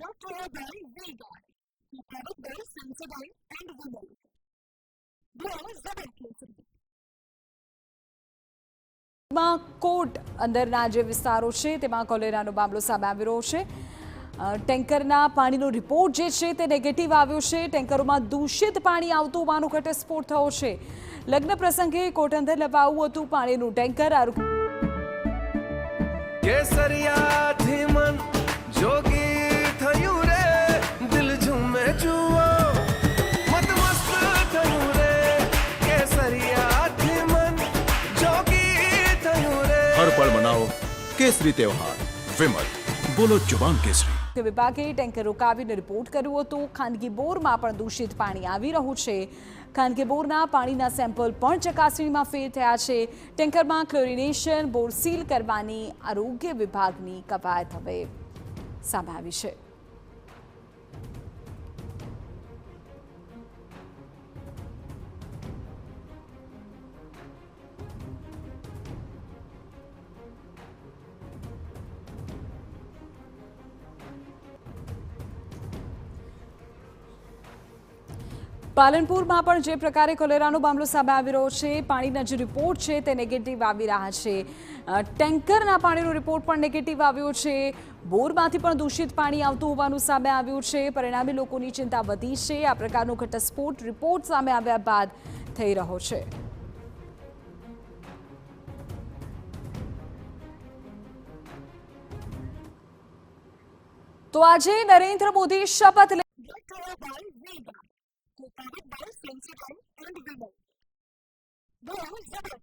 brought to you by Vega, the product by Sensodyne and Women. Blue Zebra માં કોટ અંદરના જે વિસ્તારો છે તેમાં કોલેરાનો મામલો સામે આવી રહ્યો છે. ટેન્કરના પાણીનો રિપોર્ટ જે છે તે નેગેટિવ આવ્યો છે. ટેન્કરોમાં દૂષિત પાણી આવતું હોવાનો ઘટસ્ફોટ થયો છે. લગ્ન પ્રસંગે કોટ અંદર લવાયું હતું પાણીનું ટેન્કર. કેસરિયાથી મન જોગી થયું રે, દિલ ઝૂમે જુઓ મત મસ્ત થયું રે. કેસરિયાથી મન જોગી થયું રે. હર પળ મનાવો કેસરી તહેવાર. વિમલ, બોલો જુબાન કેસરી. વિભાગે ટેન્કર રોકાવીને રિપોર્ટ કર્યો હતો. ખાનગી બોરમાં પણ દૂષિત પાણી આવી રહ્યું છે. ખાનગી બોરના પાણીના સેમ્પલ પણ ચકાસણીમાં ફેલ થયા છે. ટેન્કરમાં ક્લોરિનેશન, બોર સીલ કરવાની આરોગ્ય વિભાગની કવાયત હવે સામે આવી છે. પાલનપુરમાં પણ જે પ્રકારે કોલેરાનો મામલો સામે આવી રહ્યો છે, પાણીના જે રિપોર્ટ છે તે નેગેટિવ આવી રહ્યા છે. ટેન્કરના પાણીનો રિપોર્ટ પણ નેગેટિવ આવ્યો છે. બોરમાંથી પણ દૂષિત પાણી આવતું હોવાનું સામે આવ્યું છે. પરિણામે લોકોની ચિંતા વધી છે. આ પ્રકારનો ઘટસ્ફોટ રિપોર્ટ સામે આવ્યા બાદ થઈ રહ્યો છે. તો આજે નરેન્દ્ર મોદી શપથ product by Sensodyne and Women. Blue Zebra